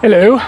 Hello.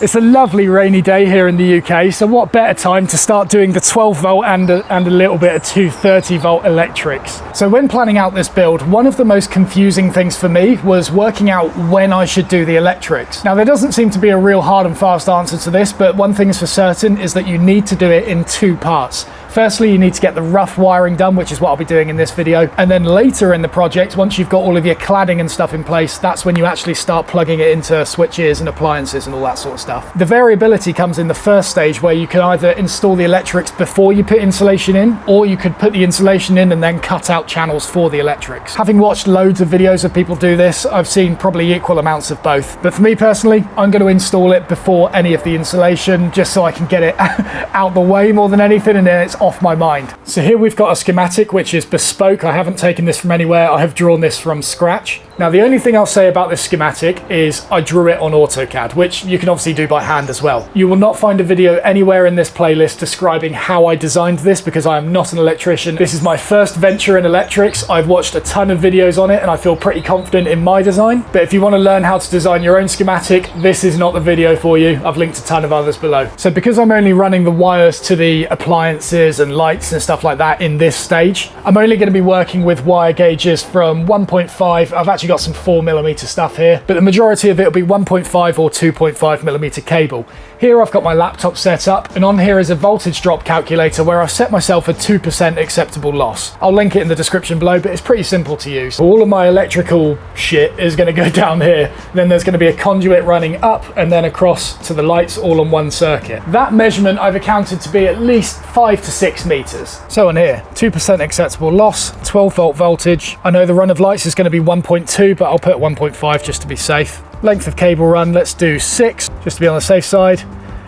It's a lovely rainy day here in the UK, so what better time to start doing the 12 volt and a little bit of 230 volt electrics. So when planning out this build, one of the most confusing things for me was working out when I should do the electrics. Now there doesn't seem to be a real hard and fast answer to this, but one thing is for certain is that you need to do it in two parts. Firstly, you need to get the rough wiring done, which is what I'll be doing in this video. And then later in the project, once you've got all of your cladding and stuff in place, that's when you actually start plugging it into switches and appliances and all that sort of stuff. The variability comes in the first stage where you can either install the electrics before you put insulation in, or you could put the insulation in and then cut out channels for the electrics. Having watched loads of videos of people do this, I've seen probably equal amounts of both. But for me personally, I'm going to install it before any of the insulation, just so I can get it out the way more than anything, and then it's off my mind. So here we've got a schematic which is bespoke. I haven't taken this from anywhere. I have drawn this from scratch. Now the only thing I'll say about this schematic is I drew it on AutoCAD, which you can obviously do by hand as well. You will not find a video anywhere in this playlist describing how I designed this because I am not an electrician. This is my first venture in electrics. I've watched a ton of videos on it and I feel pretty confident in my design. But if you want to learn how to design your own schematic, this is not the video for you. I've linked a ton of others below. So because I'm only running the wires to the appliances and lights and stuff like that in this stage, I'm only going to be working with wire gauges from 1.5. I've actually got some 4mm stuff here, but the majority of it will be 1.5 or 2.5mm cable. Here I've got my laptop set up, and on here is a voltage drop calculator where I've set myself a 2% acceptable loss. I'll link it in the description below, but it's pretty simple to use. All of my electrical shit is going to go down here. Then there's going to be a conduit running up and then across to the lights all on one circuit. That measurement I've accounted to be at least 5 to 6 meters. So on here, 2% acceptable loss, 12 volt voltage. I know the run of lights is going to be 1.2, but I'll put 1.5 just to be safe. Length of cable run, let's do 6, just to be on the safe side.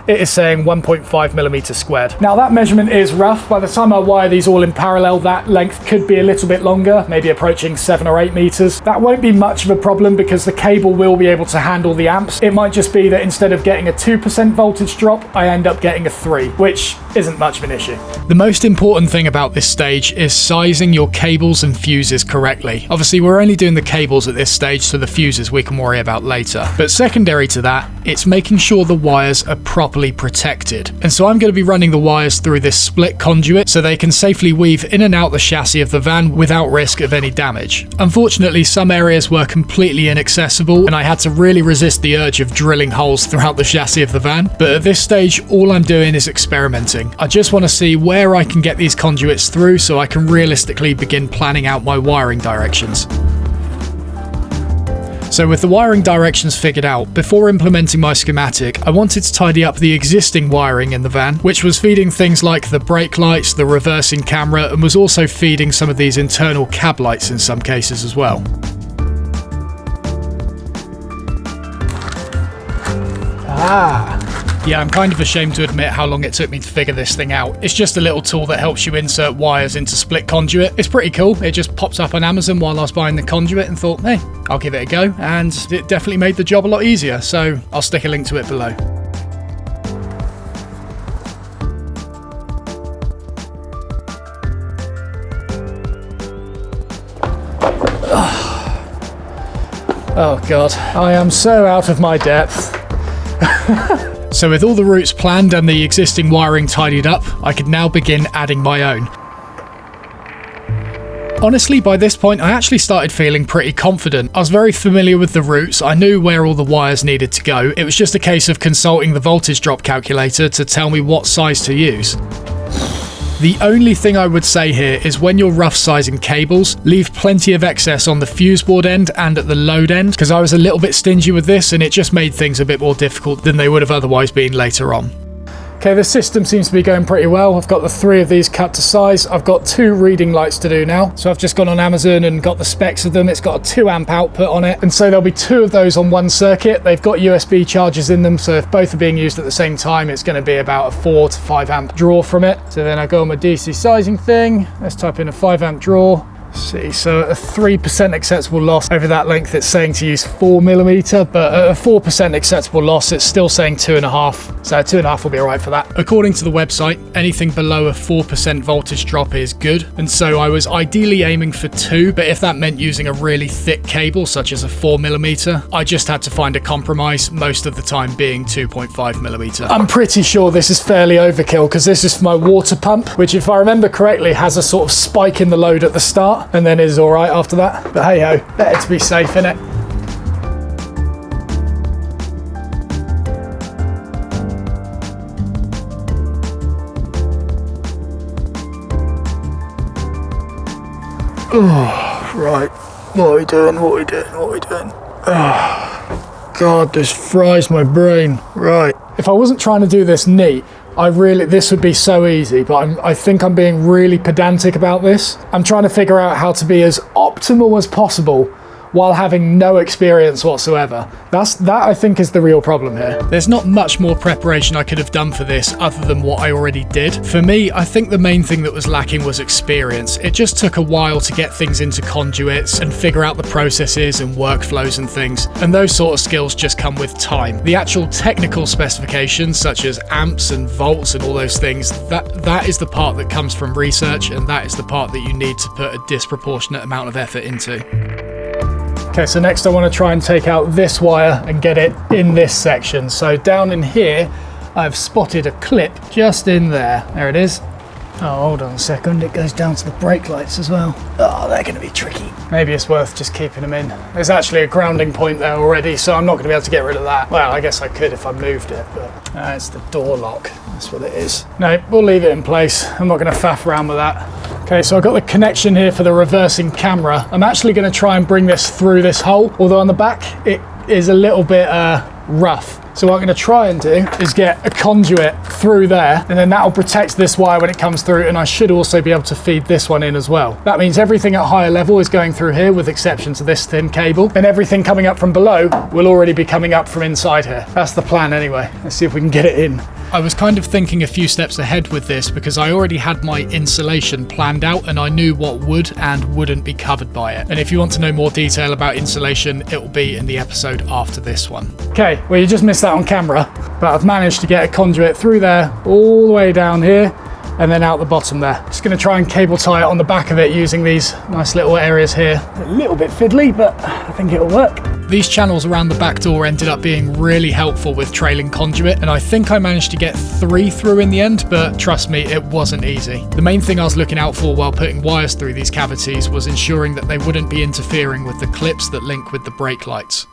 It is saying 1.5mm squared. Now that measurement is rough. By the time I wire these all in parallel, that length could be a little bit longer, maybe approaching 7 or 8 meters. That won't be much of a problem because the cable will be able to handle the amps. It might just be that instead of getting a 2% voltage drop, I end up getting a 3, which isn't much of an issue. The most important thing about this stage is sizing your cables and fuses correctly. Obviously, we're only doing the cables at this stage, so the fuses we can worry about later. But secondary to that, it's making sure the wires are properly protected. And so I'm going to be running the wires through this split conduit so they can safely weave in and out the chassis of the van without risk of any damage. Unfortunately, some areas were completely inaccessible and I had to really resist the urge of drilling holes throughout the chassis of the van. But at this stage, all I'm doing is experimenting. I just want to see where I can get these conduits through so I can realistically begin planning out my wiring directions. So with the wiring directions figured out, before implementing my schematic, I wanted to tidy up the existing wiring in the van, which was feeding things like the brake lights, the reversing camera, and was also feeding some of these internal cab lights in some cases as well. Yeah, I'm kind of ashamed to admit how long it took me to figure this thing out. It's just a little tool that helps you insert wires into split conduit. It's pretty cool. It just pops up on Amazon while I was buying the conduit and thought, hey, I'll give it a go. And it definitely made the job a lot easier. So I'll stick a link to it below. Oh God, I am so out of my depth. So with all the routes planned and the existing wiring tidied up, I could now begin adding my own. Honestly, by this point, I actually started feeling pretty confident. I was very familiar with the routes, I knew where all the wires needed to go. It was just a case of consulting the voltage drop calculator to tell me what size to use. The only thing I would say here is when you're rough sizing cables, leave plenty of excess on the fuseboard end and at the load end, because I was a little bit stingy with this and it just made things a bit more difficult than they would have otherwise been later on. Okay, the system seems to be going pretty well. I've got the 3 of these cut to size. I've got 2 reading lights to do now. So I've just gone on Amazon and got the specs of them. It's got a 2 amp output on it. And so there'll be 2 of those on one circuit. They've got USB chargers in them. So if both are being used at the same time, it's going to be about a 4 to 5 amp draw from it. So then I go on my DC sizing thing. Let's type in a 5 amp draw. See, so at a 3% acceptable loss over that length, it's saying to use 4mm, but at a 4% acceptable loss, it's still saying 2.5. So 2.5 will be all right for that. According to the website, anything below a 4% voltage drop is good. And so I was ideally aiming for 2, but if that meant using a really thick cable, such as a 4mm, I just had to find a compromise, most of the time being 2.5mm. I'm pretty sure this is fairly overkill because this is for my water pump, which if I remember correctly, has a sort of spike in the load at the start and then is all right after that. But hey ho, better to be safe, innit? Oh, right. What are we doing? Oh, God, this fries my brain. Right. If I wasn't trying to do this neat, this would be so easy, but I think I'm being really pedantic about this. I'm trying to figure out how to be as optimal as possible while having no experience whatsoever. That I think is the real problem here. There's not much more preparation I could have done for this other than what I already did. For me, I think the main thing that was lacking was experience. It just took a while to get things into conduits and figure out the processes and workflows and things, and those sort of skills just come with time. The actual technical specifications, such as amps and volts and all those things, that is the part that comes from research, and that is the part that you need to put a disproportionate amount of effort into. Okay, so next I want to try and take out this wire and get it in this section. So down in here, I've spotted a clip just in there. There it is. Oh, hold on a second. It goes down to the brake lights as well. Oh, they're going to be tricky. Maybe it's worth just keeping them in. There's actually a grounding point there already, so I'm not going to be able to get rid of that. Well, I guess I could if I moved it, but it's the door lock. That's what it is. No, we'll leave it in place. I'm not going to faff around with that. Okay, so I've got the connection here for the reversing camera. I'm actually going to try and bring this through this hole, although on the back it is a little bit rough. So what I'm going to try and do is get a conduit through there, and then that'll protect this wire when it comes through, and I should also be able to feed this one in as well. That means everything at higher level is going through here, with exception to this thin cable, and everything coming up from below will already be coming up from inside here. That's the plan anyway. Let's see if we can get it in. I was kind of thinking a few steps ahead with this because I already had my insulation planned out and I knew what would and wouldn't be covered by it. And if you want to know more detail about insulation, it will be in the episode after this one. Okay, well you just missed that on camera, but I've managed to get a conduit through there, all the way down here, and then out the bottom there. Just going to try and cable tie it on the back of it using these nice little areas here. A little bit fiddly, but I think it'll work. These channels around the back door ended up being really helpful with trailing conduit, and I think I managed to get 3 through in the end, but trust me, it wasn't easy. The main thing I was looking out for while putting wires through these cavities was ensuring that they wouldn't be interfering with the clips that link with the brake lights.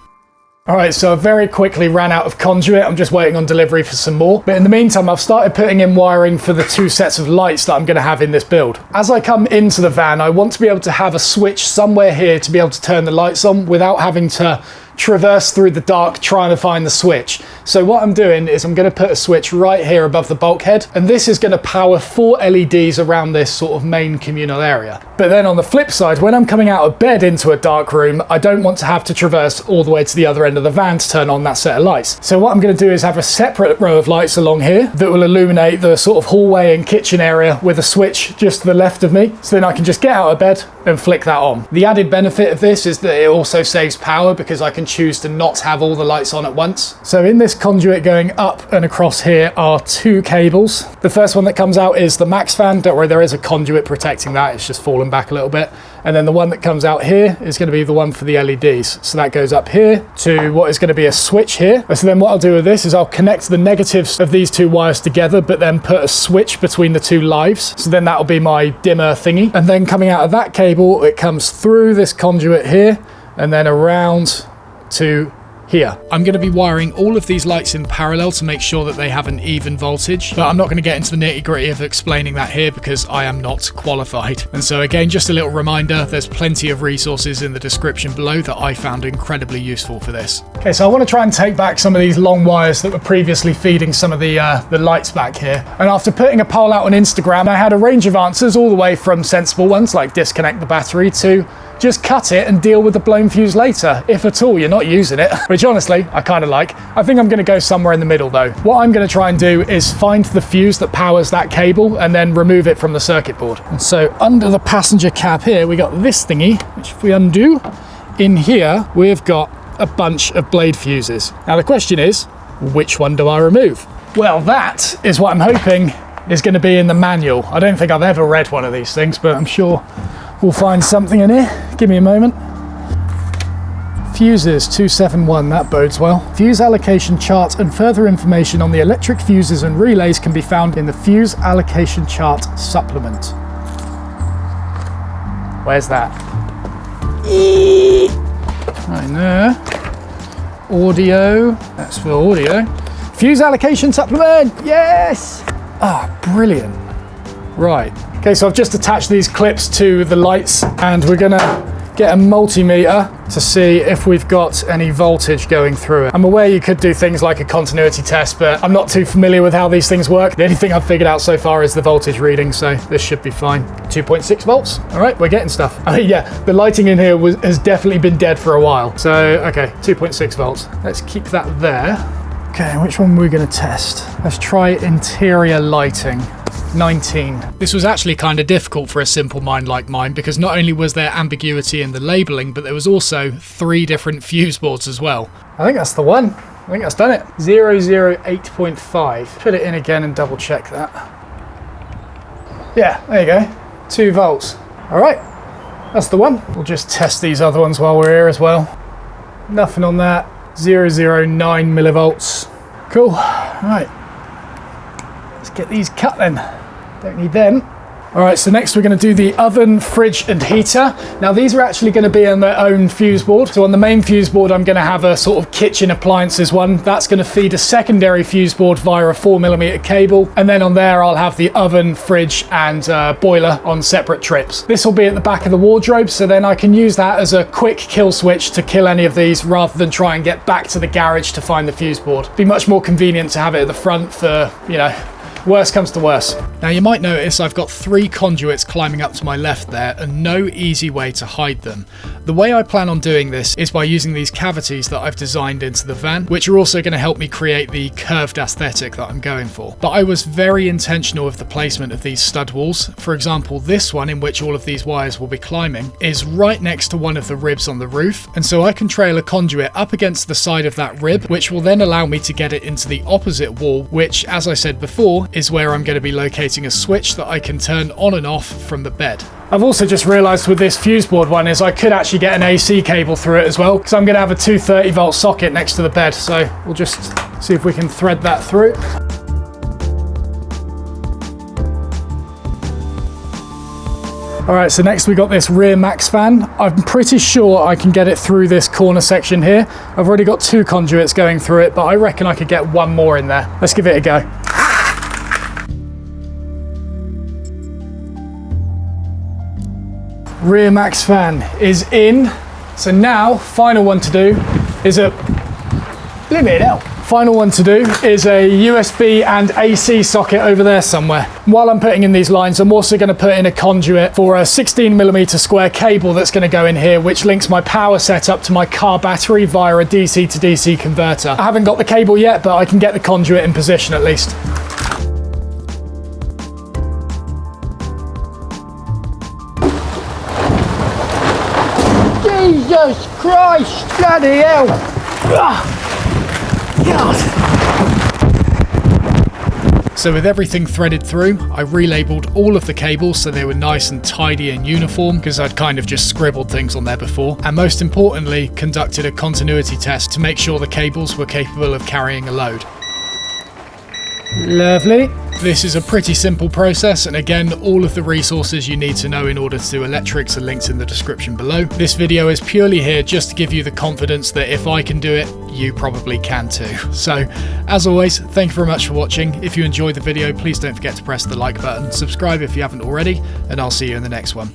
Alright, so I very quickly ran out of conduit. I'm just waiting on delivery for some more. But in the meantime, I've started putting in wiring for the 2 sets of lights that I'm going to have in this build. As I come into the van, I want to be able to have a switch somewhere here to be able to turn the lights on without having to traverse through the dark trying to find the switch. So what I'm doing is I'm going to put a switch right here above the bulkhead, and this is going to power 4 LEDs around this sort of main communal area. But then on the flip side, when I'm coming out of bed into a dark room, I don't want to have to traverse all the way to the other end of the van to turn on that set of lights. So what I'm going to do is have a separate row of lights along here that will illuminate the sort of hallway and kitchen area with a switch just to the left of me. So then I can just get out of bed and flick that on. The added benefit of this is that it also saves power because I can choose to not have all the lights on at once. So in this conduit going up and across here are 2 cables. The first one that comes out is the max fan. Don't worry, there is a conduit protecting that. It's just fallen back a little bit. And then the one that comes out here is going to be the one for the LEDs. So that goes up here to what is going to be a switch here. So then what I'll do with this is I'll connect the negatives of these 2 wires together, but then put a switch between the 2 lives. So then that'll be my dimmer thingy. And then coming out of that cable, it comes through this conduit here and then around to here. I'm going to be wiring all of these lights in parallel to make sure that they have an even voltage, but I'm not going to get into the nitty-gritty of explaining that here because I am not qualified. And so again, just a little reminder, there's plenty of resources in the description below that I found incredibly useful for this. Okay, so I want to try and take back some of these long wires that were previously feeding some of the lights back here. And after putting a poll out on Instagram, I had a range of answers all the way from sensible ones like disconnect the battery to just cut it and deal with the blown fuse later, if at all you're not using it, which honestly, I kind of like. I think I'm going to go somewhere in the middle though. What I'm going to try and do is find the fuse that powers that cable and then remove it from the circuit board. And so under the passenger cab here, we got this thingy, which if we undo, in here, we've got a bunch of blade fuses. Now the question is, which one do I remove? Well, that is what I'm hoping is going to be in the manual. I don't think I've ever read one of these things, but I'm sure we'll find something in here. Give me a moment. Fuses 271, that bodes well. Fuse allocation chart and further information on the electric fuses and relays can be found in the fuse allocation chart supplement. Where's that? Right there. Audio, that's for audio. Fuse allocation supplement, yes! Ah, brilliant. Right, okay, so I've just attached these clips to the lights and we're gonna get a multimeter to see if we've got any voltage going through it. I'm aware you could do things like a continuity test, but I'm not too familiar with how these things work. The only thing I've figured out so far is the voltage reading, so this should be fine. 2.6 volts. All right, we're getting stuff. I mean, yeah, the lighting in here has definitely been dead for a while. So, okay, 2.6 volts. Let's keep that there. Okay, which one are we gonna test? Let's try interior lighting. 19. This was actually kind of difficult for a simple mind like mine because not only was there ambiguity in the labeling, but there was also 3 different fuse boards as well. I think that's the one. I think that's done it. 008.5. Put it in again and double check that. Yeah, there you go. 2 volts. All right, that's the one. We'll just test these other ones while we're here as well. Nothing on that. 009 millivolts. Cool. All right. Let's get these cut then. Don't need them. All right, so next we're going to do the oven, fridge and heater. Now these are actually going to be on their own fuse board. So on the main fuse board, I'm going to have a sort of kitchen appliances one. That's going to feed a secondary fuse board via a 4mm cable. And then on there, I'll have the oven, fridge and boiler on separate trips. This will be at the back of the wardrobe. So then I can use that as a quick kill switch to kill any of these rather than try and get back to the garage to find the fuse board. Be much more convenient to have it at the front for, you know, worst comes to worst. Now you might notice I've got 3 conduits climbing up to my left there and no easy way to hide them. The way I plan on doing this is by using these cavities that I've designed into the van, which are also going to help me create the curved aesthetic that I'm going for. But I was very intentional with the placement of these stud walls. For example, this one in which all of these wires will be climbing is right next to one of the ribs on the roof, and so I can trail a conduit up against the side of that rib, which will then allow me to get it into the opposite wall, which, as I said before, is where I'm going to be locating a switch that I can turn on and off from the bed. I've also just realised with this fuse board one is I could actually get an AC cable through it as well, because I'm going to have a 230 volt socket next to the bed, so we'll just see if we can thread that through. Alright, so next we got this rear max fan. I'm pretty sure I can get it through this corner section here. I've already got 2 conduits going through it, but I reckon I could get 1 more in there. Let's give it a go. Rear max fan is in. So now, final one to do is a USB and AC socket over there somewhere. While I'm putting in these lines, I'm also going to put in a conduit for a 16mm square cable that's going to go in here, which links my power setup to my car battery via a DC to DC converter. I haven't got the cable yet, but I can get the conduit in position at least. Jesus Christ, bloody hell! God. So with everything threaded through, I relabeled all of the cables so they were nice and tidy and uniform, because I'd kind of just scribbled things on there before, and most importantly, conducted a continuity test to make sure the cables were capable of carrying a load. Lovely. This is a pretty simple process, and again, all of the resources you need to know in order to do electrics are linked in the description below. This video is purely here just to give you the confidence that if I can do it, you probably can too. So, as always, thank you very much for watching. If you enjoyed the video, please don't forget to press the like button, subscribe if you haven't already, and I'll see you in the next one.